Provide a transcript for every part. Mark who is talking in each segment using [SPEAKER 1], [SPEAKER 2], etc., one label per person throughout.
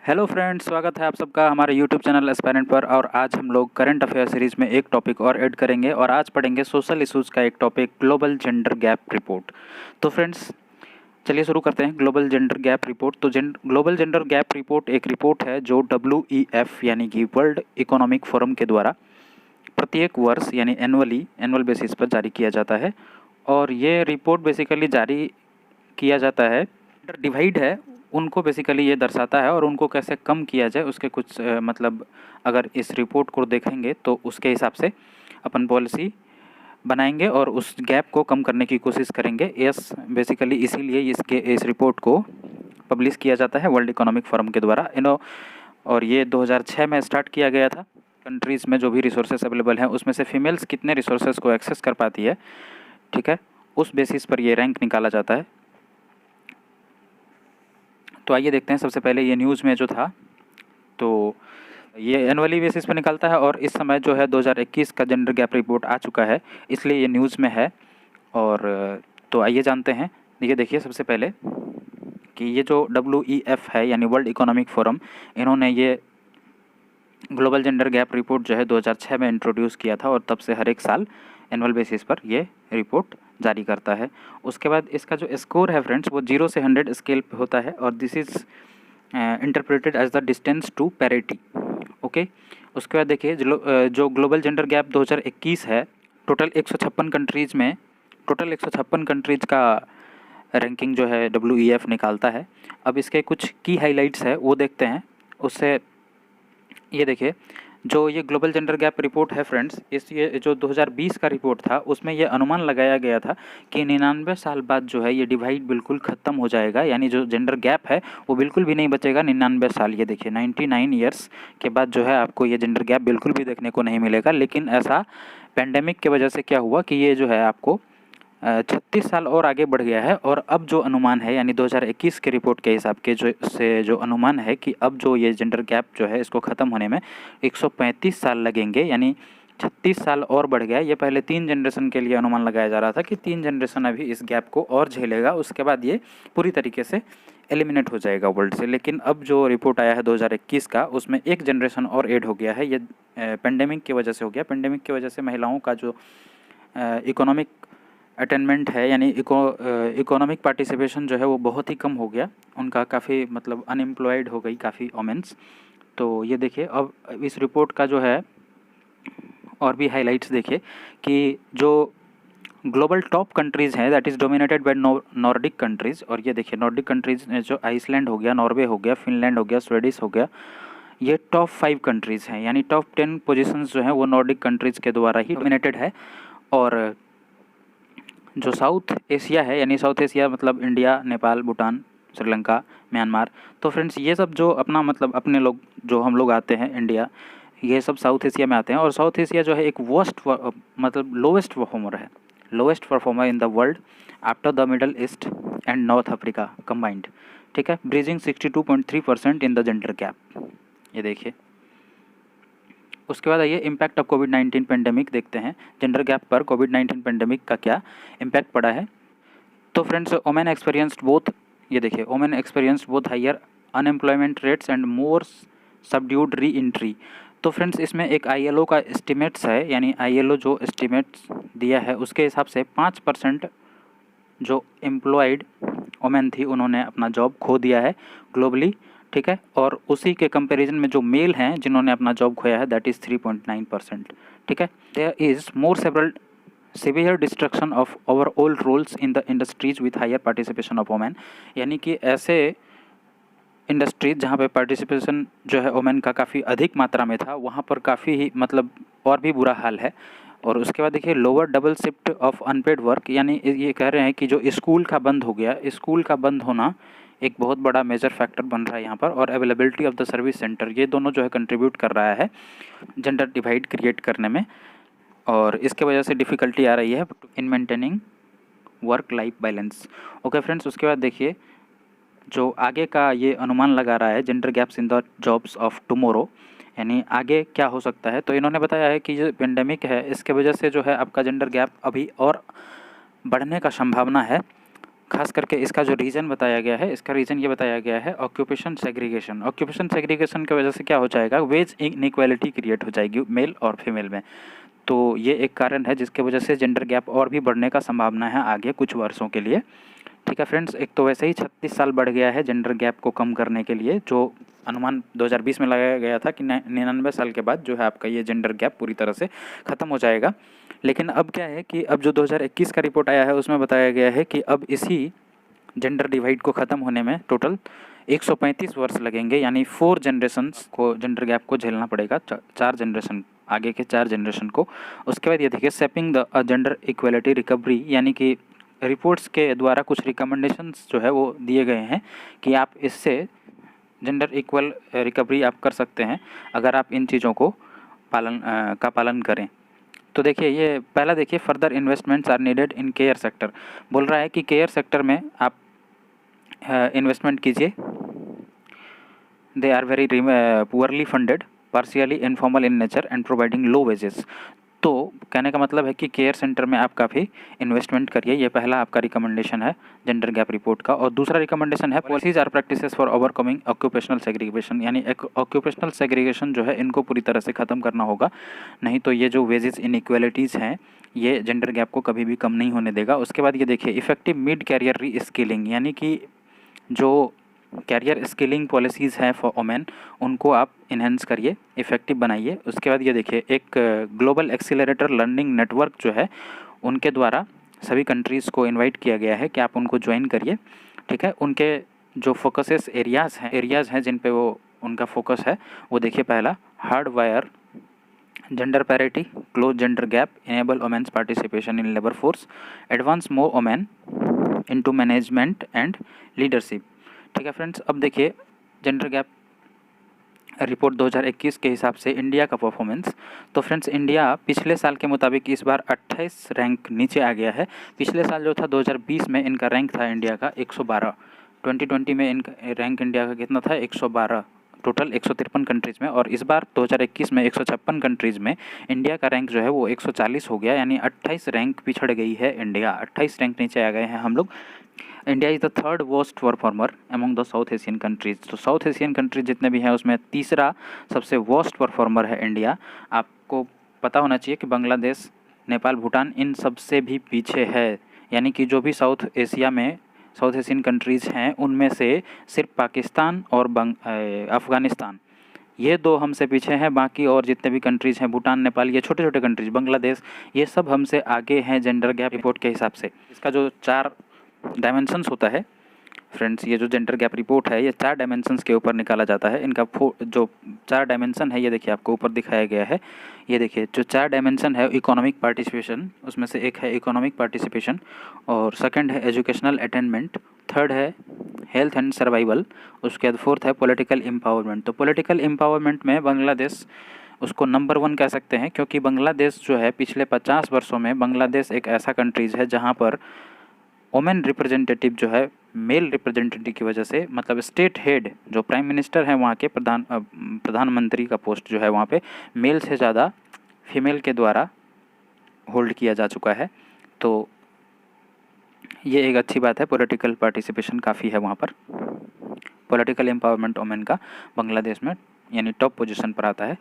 [SPEAKER 1] Hello friends, स्वागत है आप सबका हमारे यूट्यूब चैनल एस्पायरेंट पर। और आज हम लोग करंट अफेयर सीरीज़ में एक टॉपिक और ऐड करेंगे और आज पढ़ेंगे सोशल इश्यूज़ का एक topic, global gender gap report. तो फ्रेंड्स चलिए शुरू करते हैं ग्लोबल जेंडर गैप रिपोर्ट। तो ग्लोबल जेंडर गैप रिपोर्ट एक रिपोर्ट है जो WEF यानी कि वर्ल्ड इकोनॉमिक फोरम के द्वारा प्रत्येक वर्ष यानी एनुअल बेसिस पर जारी किया जाता है। और ये रिपोर्ट बेसिकली जारी किया जाता है, डिवाइड है, उनको बेसिकली ये दर्शाता है और उनको कैसे कम किया जाए उसके कुछ मतलब अगर इस रिपोर्ट को देखेंगे तो उसके हिसाब से अपन पॉलिसी बनाएंगे और उस गैप को कम करने की कोशिश करेंगे। यस, बेसिकली इसीलिए इस रिपोर्ट को पब्लिश किया जाता है वर्ल्ड इकोनॉमिक फोरम के द्वारा। और ये 2006 में स्टार्ट किया गया था। कंट्रीज़ में जो भी रिसोर्सेज अवेलेबल हैं उसमें से फीमेल्स कितने रिसोर्सेज को एक्सेस कर पाती है, ठीक है, उस बेसिस पर ये रैंक निकाला जाता है। तो आइए देखते हैं। सबसे पहले ये न्यूज़ में जो था तो ये एनुअली बेसिस पर निकलता है और इस समय जो है 2021 का जेंडर गैप रिपोर्ट आ चुका है, इसलिए ये न्यूज़ में है। और तो आइए जानते हैं। ये देखिए सबसे पहले कि ये जो WEF है यानी वर्ल्ड इकोनॉमिक फोरम, इन्होंने ये ग्लोबल जेंडर गैप रिपोर्ट जो है 2006 में इंट्रोड्यूस किया था और तब से हर एक साल एनुअल बेसिस पर ये रिपोर्ट जारी करता है। उसके बाद इसका जो स्कोर है फ्रेंड्स वो 0 से 100 स्केल पे होता है और this is interpreted as the distance to parity. Okay, उसके बाद देखिए जो ग्लोबल जेंडर गैप 2021 है, टोटल 156 कंट्रीज़ का रैंकिंग जो है WEF निकालता है। अब इसके कुछ की हाइलाइट्स है वो देखते हैं। उससे ये देखिए जो ये ग्लोबल जेंडर गैप रिपोर्ट है फ्रेंड्स, ये जो 2020 का रिपोर्ट था उसमें ये अनुमान लगाया गया था कि 99 साल बाद जो है ये डिवाइड बिल्कुल ख़त्म हो जाएगा, यानी जो जेंडर गैप है वो बिल्कुल भी नहीं बचेगा 99 साल। ये देखिए 99 ईयर्स के बाद जो है आपको ये जेंडर गैप बिल्कुल भी देखने को नहीं मिलेगा। लेकिन ऐसा पेंडेमिक की वजह से क्या हुआ कि ये जो है आपको 36 साल और आगे बढ़ गया है। और अब जो अनुमान है यानी 2021 के रिपोर्ट के हिसाब के जो अनुमान है कि अब जो ये जेंडर गैप जो है इसको ख़त्म होने में 135 साल लगेंगे, यानी 36 साल और बढ़ गया। ये पहले 3 जनरेशन के लिए अनुमान लगाया जा रहा था कि 3 जनरेशन अभी इस गैप को और झेलेगा, उसके बाद ये पूरी तरीके से एलिमिनेट हो जाएगा वर्ल्ड से। लेकिन अब जो रिपोर्ट आया है 2021 का उसमें एक जनरेशन और ऐड हो गया है। ये पेंडेमिक की वजह से हो गया। पेंडेमिक की वजह से महिलाओं का जो इकोनॉमिक अटेनमेंट है यानी इकोनॉमिक पार्टिसिपेशन जो है वो बहुत ही कम हो गया, उनका काफ़ी मतलब अनएम्प्लॉयड हो गई काफ़ी वोमेंस। तो ये देखिए अब इस रिपोर्ट का जो है और भी हाइलाइट्स देखिए कि जो ग्लोबल टॉप कंट्रीज़ हैं that is dominated by Nordic countries. और ये देखिए नॉर्डिक कंट्रीज़ में जो आइसलैंड हो गया, नॉर्वे हो गया, फिनलैंड हो गया, स्वीडिश हो गया, ये टॉप 5 कंट्रीज़ हैं, यानी टॉप 10 पोजीशंस जो हैं वो नॉर्डिक कंट्रीज़ के द्वारा ही डोमिनेटेड है। और जो साउथ एशिया है यानी साउथ एशिया मतलब इंडिया, नेपाल, भूटान, श्रीलंका, म्यांमार, तो फ्रेंड्स ये सब जो अपना मतलब अपने लोग जो हम लोग आते हैं इंडिया, ये सब साउथ एशिया में आते हैं। और साउथ एशिया जो है एक मतलब lowest performer in the world after the middle east and north Africa combined, ठीक है, bridging 62.3% in the gender gap. ये देखिए उसके बाद आइए इम्पैक्ट ऑफ कोविड-19 पेंडेमिक देखते हैं। जेंडर गैप पर कोविड-19 पेंडेमिक का क्या इम्पैक्ट पड़ा है। तो फ्रेंड्स वोमेन एक्सपीरियंस्ड बोथ, ये देखिए women experienced both higher unemployment rates and more subdued re entry. तो फ्रेंड्स इसमें एक ILO का एस्टिमेट्स है, यानी ILO जो एस्टिमेट्स दिया है उसके हिसाब से 5% जो एम्प्लॉयड वोमेन थी उन्होंने अपना जॉब खो दिया है ग्लोबली, ठीक है। और उसी के कंपैरिजन में जो मेल हैं जिन्होंने अपना जॉब खोया है दैट इज़ 3.9%, ठीक है। There is more several severe destruction of overall roles in the industries with higher participation of women, यानी कि ऐसे इंडस्ट्रीज जहाँ पे पार्टिसिपेशन जो है वोमेन का काफ़ी अधिक मात्रा में था वहाँ पर काफ़ी ही मतलब और भी बुरा हाल है। और उसके बाद देखिए lower double shift of unpaired work, यानी ये कह रहे हैं कि जो स्कूल का बंद हो गया, स्कूल का बंद होना एक बहुत बड़ा मेजर फैक्टर बन रहा है यहाँ पर। और availability of the service centre, ये दोनों जो है कंट्रीब्यूट कर रहा है जेंडर डिवाइड क्रिएट करने में। और इसके वजह से डिफ़िकल्टी आ रही है in maintaining work life balance. Okay friends, उसके बाद देखिए जो आगे का ये अनुमान लगा रहा है gender gaps in the jobs of tomorrow, यानी आगे क्या हो सकता है। तो इन्होंने बताया है कि ये पेंडेमिक है इसके वजह से जो है आपका जेंडर गैप अभी और बढ़ने का संभावना है। खास करके इसका जो रीज़न बताया गया है, इसका रीज़न ये बताया गया है ऑक्यूपेशन सेग्रीगेशन। ऑक्यूपेशन सेग्रीगेशन की वजह से क्या हो जाएगा, वेज इनइक्वालिटी क्रिएट हो जाएगी मेल और फीमेल में। तो ये एक कारण है जिसके वजह से जेंडर गैप और भी बढ़ने का संभावना है आगे कुछ वर्षों के लिए। ठीक है फ्रेंड्स, एक तो वैसे ही 36 साल बढ़ गया है जेंडर गैप को कम करने के लिए, जो अनुमान 2020 में लगाया गया था कि 99 साल के बाद जो है आपका ये जेंडर गैप पूरी तरह से ख़त्म हो जाएगा। लेकिन अब क्या है कि अब जो 2021 का रिपोर्ट आया है उसमें बताया गया है कि अब इसी जेंडर डिवाइड को ख़त्म होने में टोटल 135 वर्ष लगेंगे, यानी 4 जनरेशन्स को जेंडर गैप को झेलना पड़ेगा, 4 जनरेशन, आगे के 4 जनरेशन को। उसके बाद ये देखिए सेपिंग द जेंडर इक्वलिटी रिकवरी, यानी कि रिपोर्ट्स के द्वारा कुछ रिकमेंडेशंस जो है वो दिए गए हैं कि आप इससे जेंडर इक्वल रिकवरी आप कर सकते हैं अगर आप इन चीज़ों को पालन करें। तो देखिए ये पहला देखिए, further investments are needed in care sector. बोल रहा है कि केयर सेक्टर में आप इन्वेस्टमेंट कीजिए। They are very poorly funded, partially informal in nature and providing low wages. तो कहने का मतलब है कि केयर सेंटर में आप काफ़ी इन्वेस्टमेंट करिए। ये पहला आपका रिकमेंडेशन है जेंडर गैप रिपोर्ट का। और दूसरा रिकमेंडेशन है policies are practices for overcoming occupational segregation, यानी ऑक्यूपेशनल सेग्रीगेशन जो है इनको पूरी तरह से ख़त्म करना होगा, नहीं तो ये जो वेजेस इनइक्वालिटीज़ हैं ये जेंडर गैप को कभी भी कम नहीं होने देगा। उसके बाद ये देखिए इफेक्टिव मिड कैरियर री स्किलिंग, यानी कि जो कैरियर स्किलिंग पॉलिसीज़ हैं फॉर वोमेन उनको आप इन्हेंस करिए, इफ़ेक्टिव बनाइए। उसके बाद ये देखिए एक ग्लोबल एक्सीलरेटर लर्निंग नेटवर्क जो है उनके द्वारा सभी कंट्रीज़ को इनवाइट किया गया है कि आप उनको ज्वाइन करिए। ठीक है, उनके जो फोकसेस एरियाज़ हैं जिन पे वो उनका फोकस है वो देखिए, पहला hard wire gender parity, close gender gap, enable women's participation in labour force, advance more women into management and leadership. ठीक है फ्रेंड्स, अब देखिए जेंडर गैप रिपोर्ट 2021 के हिसाब से इंडिया का परफॉर्मेंस। तो फ्रेंड्स इंडिया पिछले साल के मुताबिक इस बार 28 रैंक नीचे आ गया है। पिछले साल जो था 2020 में इनका रैंक था इंडिया का 112, 2020 में इनका रैंक इंडिया का कितना था 112, टोटल 153 कंट्रीज़ में। और इस बार 2021 में 156 कंट्रीज़ में इंडिया का रैंक जो है वो 140 हो गया, यानी 28 रैंक पिछड़ गई है इंडिया, 28 रैंक नीचे आ गए हैं हम लोग। India is the third worst performer among the south Asian countries. तो साउथ एशियन कंट्रीज जितने भी हैं उसमें तीसरा सबसे वर्स्ट परफॉर्मर है इंडिया। आपको पता होना चाहिए कि बांग्लादेश, नेपाल, भूटान इन सब से भी पीछे है, यानी कि जो भी साउथ एशियन कंट्रीज़ हैं उनमें से सिर्फ पाकिस्तान और अफ़गानिस्तान ये 2 हमसे पीछे हैं। बाकी और जितने भी कंट्रीज़ हैं, भूटान, नेपाल, ये छोटे छोटे कंट्रीज़, बांग्लादेश, ये सब हमसे आगे हैं जेंडर गैप रिपोर्ट के हिसाब से। इसका जो 4 डायमेंशंस होता है फ्रेंड्स, ये जो जेंडर गैप रिपोर्ट है ये 4 डायमेंशंस के ऊपर निकाला जाता है। इनका जो 4 डायमेंशन है ये देखिए आपको ऊपर दिखाया गया है। ये देखिए जो 4 डायमेंशन है इकोनॉमिक पार्टिसिपेशन, उसमें से एक है इकोनॉमिक पार्टिसिपेशन, और सेकंड है एजुकेशनल अटेनमेंट, थर्ड है हेल्थ एंड सर्वाइवल, उसके बाद फोर्थ है पॉलिटिकल एम्पावरमेंट। तो पॉलिटिकल एम्पावरमेंट में बांग्लादेश उसको नंबर 1 कह सकते हैं, क्योंकि बांग्लादेश जो है पिछले 50 वर्षों में बांग्लादेश एक ऐसा कंट्रीज़ है जहाँ पर वोमेन रिप्रेजेंटेटिव जो है मेल रिप्रेजेंटेटिव की वजह से, मतलब स्टेट हेड जो प्राइम मिनिस्टर हैं वहाँ के प्रधानमंत्री का पोस्ट जो है वहाँ पे मेल से ज़्यादा फीमेल के द्वारा होल्ड किया जा चुका है। तो ये एक अच्छी बात है, पॉलिटिकल पार्टिसिपेशन काफ़ी है वहाँ पर। पॉलिटिकल एम्पावरमेंट वोमेन का बांग्लादेश में यानी टॉप पोजीशन पर आता है।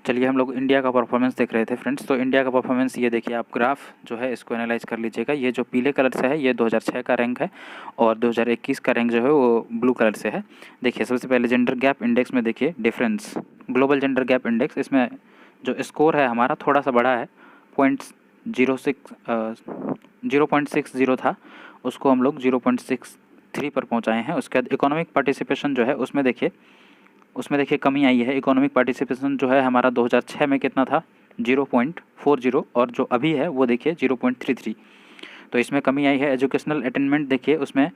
[SPEAKER 1] चलिए हम लोग इंडिया का परफॉर्मेंस देख रहे थे फ्रेंड्स। तो इंडिया का परफॉर्मेंस ये देखिए, आप ग्राफ जो है इसको एनालाइज कर लीजिएगा। ये जो पीले कलर से है ये 2006 का रैंक है और 2021 का रैंक जो है वो ब्लू कलर से है। देखिए सबसे पहले जेंडर गैप इंडेक्स में देखिए difference, global gender gap index, इसमें जो स्कोर है हमारा थोड़ा सा बढ़ा है, 0.60 था, उसको हम लोग 0.63 पर पहुँचाए हैं। उसके बाद इकोनॉमिक पार्टिसिपेशन जो है उसमें देखिए कमी आई है। इकोनॉमिक पार्टिसिपेशन जो है हमारा 2006 में कितना था 0.40, और जो अभी है वो देखिए 0.33, तो इसमें कमी आई है। एजुकेशनल अटेनमेंट देखिए उसमें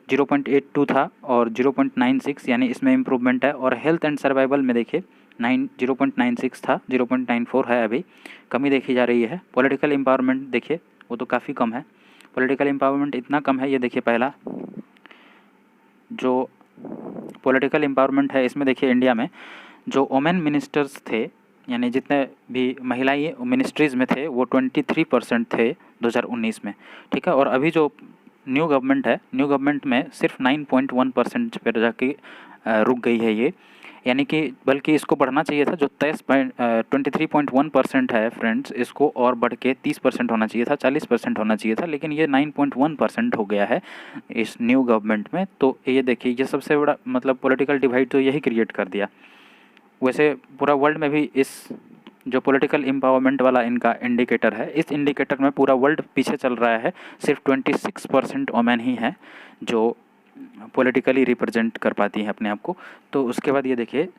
[SPEAKER 1] 0.82 था और 0.96, यानी इसमें इम्प्रूवमेंट है। और हेल्थ एंड सर्वाइवल में देखिए 0.96 था, 0.94 है, अभी कमी देखी जा रही है। पॉलिटिकल एम्पावरमेंट देखिए वो तो काफ़ी कम है, पॉलिटिकल एम्पावरमेंट इतना कम है। ये देखिए पहला जो पॉलिटिकल एम्पावरमेंट है इसमें देखिए इंडिया में जो वोमेन मिनिस्टर्स थे, यानी जितने भी महिलाएं मिनिस्ट्रीज़ में थे वो 23% थे 2019 में, ठीक है। और अभी जो न्यू गवर्नमेंट है, न्यू गवर्नमेंट में सिर्फ 9.1% पर जाके रुक गई है ये, यानी कि बल्कि इसको बढ़ना चाहिए था। जो 23.1% है फ्रेंड्स, इसको और बढ़ के 30% होना चाहिए था, 40% होना चाहिए था, लेकिन ये 9.1% हो गया है इस न्यू गवर्नमेंट में। तो ये देखिए, ये सबसे बड़ा मतलब पॉलिटिकल डिवाइड तो यही क्रिएट कर दिया। वैसे पूरा वर्ल्ड में भी इस जो पॉलिटिकल एम्पावरमेंट वाला इनका इंडिकेटर है, इस इंडिकेटर में पूरा वर्ल्ड पीछे चल रहा है। सिर्फ 26% वोमेन ही है जो पॉलिटिकली रिप्रेजेंट कर पाती हैं अपने आप को। तो उसके बाद ये देखिए,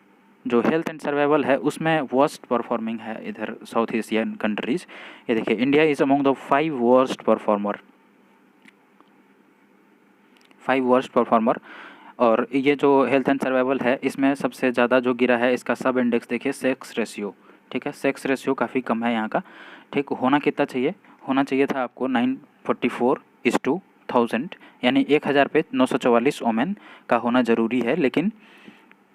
[SPEAKER 1] जो हेल्थ एंड सर्वाइवल है उसमें वर्स्ट परफॉर्मिंग है इधर साउथ एशियन कंट्रीज़। ये देखिए, India is among the 5 worst performer. और ये जो हेल्थ एंड सर्वाइवल है, इसमें सबसे ज़्यादा जो गिरा है, इसका सब इंडेक्स देखिए, सेक्स रेशियो। ठीक है, सेक्स रेशियो काफ़ी कम है यहाँ का। ठीक, होना कितना चाहिए? होना चाहिए था आपको 944:1000, यानी 1000 पे 944 वोमेन का होना ज़रूरी है, लेकिन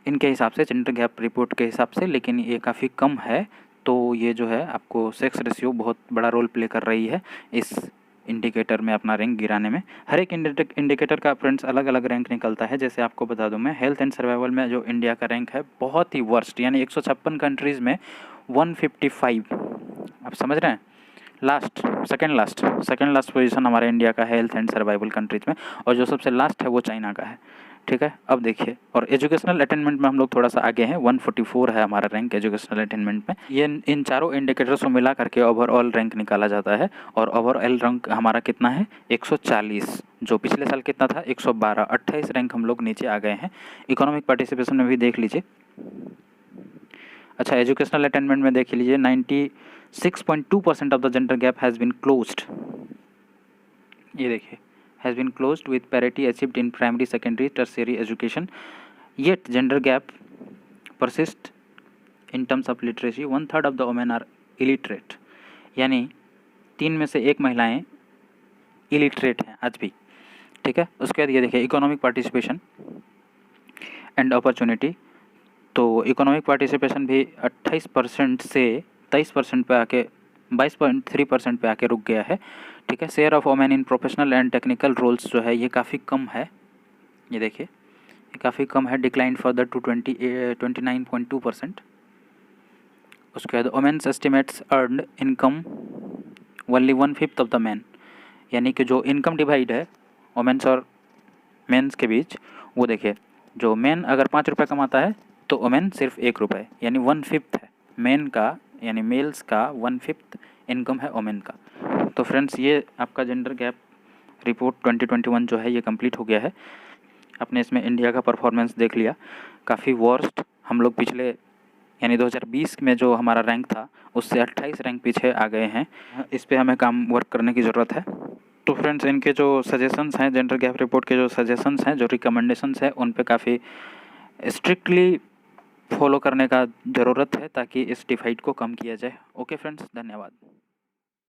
[SPEAKER 1] इनके हिसाब से, जेंडर गैप रिपोर्ट के हिसाब से, लेकिन ये काफ़ी कम है। तो ये जो है आपको सेक्स रेशियो बहुत बड़ा रोल प्ले कर रही है इस इंडिकेटर में अपना रैंक गिराने में। हर एक इंडिकेटर का फ्रेंड्स अलग अलग रैंक निकलता है। जैसे आपको बता दूं मैं, हेल्थ एंड सर्वाइवल में जो इंडिया का रैंक है बहुत ही वर्स्ट, यानी 156 कंट्रीज़ में 155। आप समझ रहे हैं? सेकेंड लास्ट पोजीशन हमारे इंडिया का है हेल्थ एंड सर्वाइवल कंट्रीज में, और जो सबसे लास्ट है वो चाइना का है। ठीक है, अब देखिए, और एजुकेशनल अटेनमेंट में हम लोग थोड़ा सा आगे हैं, 144 है हमारा रैंक एजुकेशनल अटेनमेंट में। ये इन चारों इंडिकेटर्स को मिला करके ओवरऑल रैंक निकाला जाता है, और ओवरऑल रैंक हमारा कितना है? 140, जो पिछले साल कितना था? 112, 28 रैंक हम लोग नीचे आ गए हैं। इकोनॉमिक पार्टिसिपेशन में भी देख लीजिए। अच्छा, एजुकेशनल अटेनमेंट में देख लीजिए, 96.2% of the gender gap has been closed. ये देखिए, has been closed with parity achieved in primary, secondary, tertiary education, yet gender gap persist in terms of literacy, 1/3 of the women are illiterate, यानी 3 में से 1 महिलाएं illiterate हैं आज भी। ठीक है, उसके बाद ये देखिए, इकोनॉमिक पार्टिसिपेशन एंड अपॉर्चुनिटी। तो इकोनॉमिक पार्टिसिपेशन भी 28% से 23% पे आके 22.3% पे आके रुक गया है। ठीक है, share of women in professional and technical roles जो है ये काफ़ी कम है। ये देखिए, ये काफ़ी कम है, डिक्लाइन फर्दर टू 29.2%। उसके बाद women's estimates earned income only 1/5 of the man, यानी कि जो इनकम डिवाइड है वोमेन्स और मेंस के बीच, वो देखिए, जो मेन अगर 5 रुपये कमाता है तो वोमेन सिर्फ 1 रुपये, यानी 1/5 है मेन का, यानी मेल्स का 1/5 इनकम है वोमेन का। तो फ्रेंड्स, ये आपका जेंडर गैप रिपोर्ट 2021 जो है ये कंप्लीट हो गया है। आपने इसमें इंडिया का परफॉर्मेंस देख लिया, काफ़ी वर्स्ट हम लोग पिछले, यानी 2020 में जो हमारा रैंक था उससे 28 रैंक पीछे आ गए हैं। इस पे हमें वर्क करने की ज़रूरत है। तो फ्रेंड्स, इनके जो सजेशंस हैं, जेंडर गैप रिपोर्ट के जो सजेशंस हैं, जो रिकमेंडेशंस हैं, उन पे काफ़ी स्ट्रिक्टली फॉलो करने का ज़रूरत है ताकि इस डिवाइड को कम किया जाए। ओके फ्रेंड्स, धन्यवाद।